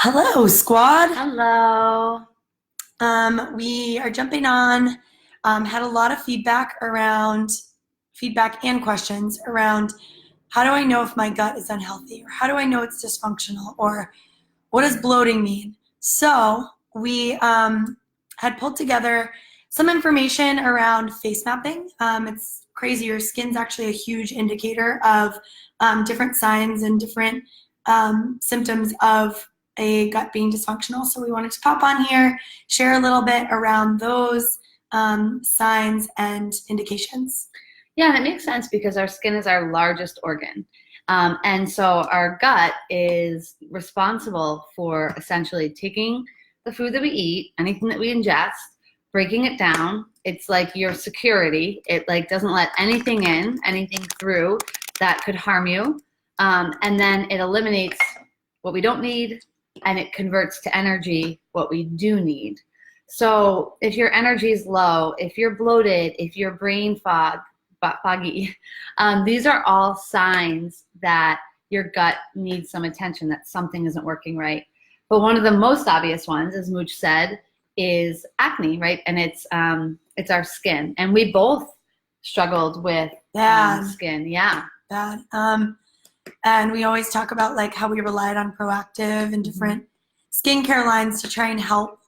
Hello, squad. Hello. We are jumping on. Had a lot of feedback and questions around how do I know if my gut is unhealthy, or how do I know it's dysfunctional, or what does bloating mean? So we had pulled together some information around face mapping. It's crazy. Your skin's actually a huge indicator of different signs and different symptoms of a gut being dysfunctional. So we wanted to pop on here, share a little bit around those signs and indications. Yeah, and it makes sense because our skin is our largest organ. And so our gut is responsible for essentially taking the food that we eat, anything that we ingest, breaking it down. It's like your security. It like doesn't let anything in, anything through that could harm you. And then it eliminates what we don't need, and it converts to energy what we do need. So if your energy is low, if you're bloated, if your brain foggy, these are all signs that your gut needs some attention, that something isn't working right. But one of the most obvious ones, as Mooch said, is acne, right? And it's our skin. And we both struggled with skin. Yeah. Bad. And we always talk about like how we relied on Proactive and different skincare lines to try and help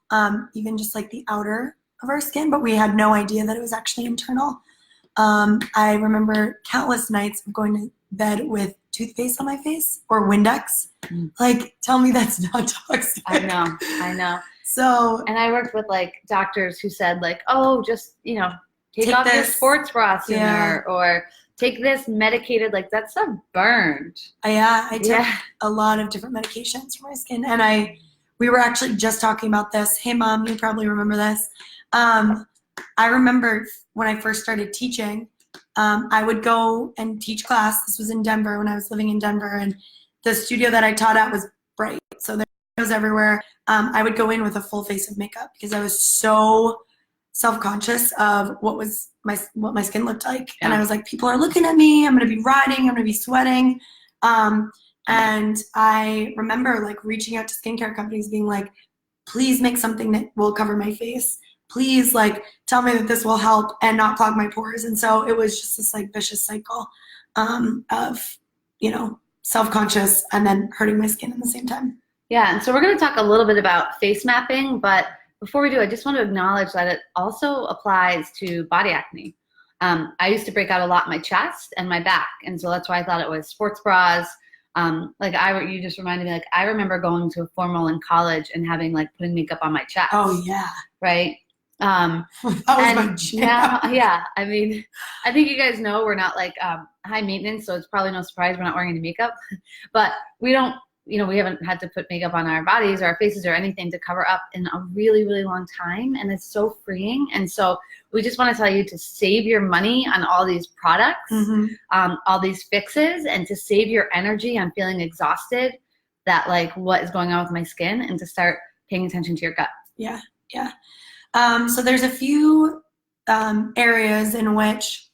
even just like the outer of our skin, but we had no idea that it was actually internal. I remember countless nights of going to bed with toothpaste on my face or Windex. Like, tell me that's not toxic. I know. So, and I worked with like doctors who said like, oh, just, take off your sports bra sooner, or take this medicated, like that stuff burned. I took a lot of different medications for my skin, and we were actually just talking about this. Hey mom, you probably remember this. I remember when I first started teaching, I would go and teach class. This was in Denver when I was living in Denver, and the studio that I taught at was bright, so there was everywhere. I would go in with a full face of makeup because I was so self-conscious of what my skin looked like. And I was like, people are looking at me, I'm going to be rotting, I'm going to be sweating. And I remember like reaching out to skincare companies being like, please make something that will cover my face. Please like tell me that this will help and not clog my pores. And so it was just this like vicious cycle of, self-conscious and then hurting my skin at the same time. Yeah, and so we're going to talk a little bit about face mapping, but before we do, I just want to acknowledge that it also applies to body acne. I used to break out a lot in my chest and my back, and so that's why I thought it was sports bras. You just reminded me, like I remember going to a formal in college and having like putting makeup on my chest. Oh yeah. Right. That was my jam. Yeah. I mean, I think you guys know we're not like high maintenance, so it's probably no surprise we're not wearing any makeup. But we don't. We haven't had to put makeup on our bodies or our faces or anything to cover up in a really, really long time. And it's so freeing. And so we just want to tell you to save your money on all these products, all these fixes, and to save your energy on feeling exhausted, that like what is going on with my skin, and to start paying attention to your gut. Yeah. So there's a few areas in which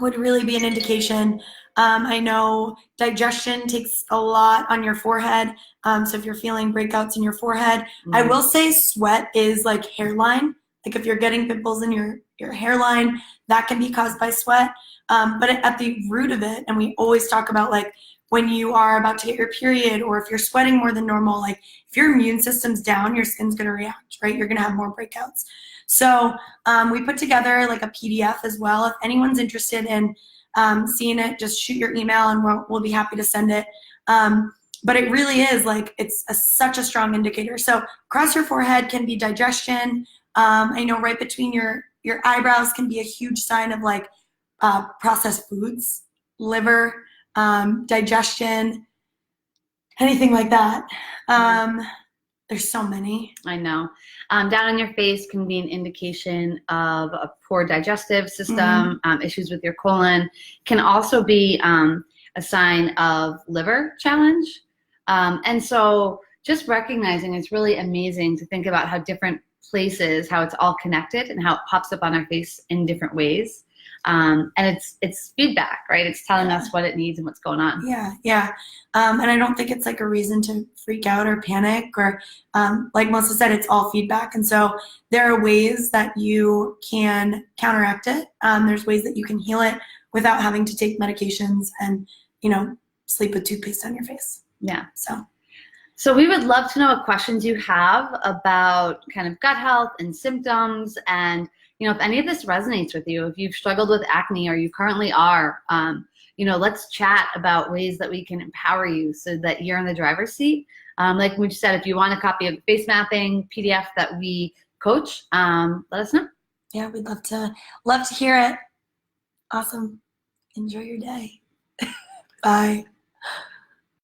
would really be an indication. I know digestion takes a lot on your forehead. So if you're feeling breakouts in your forehead, I will say sweat is like hairline. Like if you're getting pimples in your hairline, that can be caused by sweat. But at the root of it, and we always talk about like when you are about to get your period, or if you're sweating more than normal, like if your immune system's down, your skin's going to react, right? You're going to have more breakouts. So we put together like a PDF as well. If anyone's interested in seeing it, just shoot your email and we'll be happy to send it. But it really is like, it's such a strong indicator. So across your forehead can be digestion. I know right between your eyebrows can be a huge sign of like processed foods, liver, digestion, anything like that. There's so many. I know. Down on your face can be an indication of a poor digestive system, issues with your colon. Can also be a sign of liver challenge. And so just recognizing, it's really amazing to think about how different places, how it's all connected and how it pops up on our face in different ways. And it's feedback, right? It's telling us what it needs and what's going on. Yeah. And I don't think it's like a reason to freak out or panic or like Melissa said, it's all feedback. And so there are ways that you can counteract it. There's ways that you can heal it without having to take medications and, sleep with toothpaste on your face. Yeah. So we would love to know what questions you have about kind of gut health and symptoms, and if any of this resonates with you, if you've struggled with acne or you currently are, let's chat about ways that we can empower you so that you're in the driver's seat. Like we said, if you want a copy of the face mapping PDF that we coach, let us know. Yeah, we'd love to hear it. Awesome. Enjoy your day. Bye.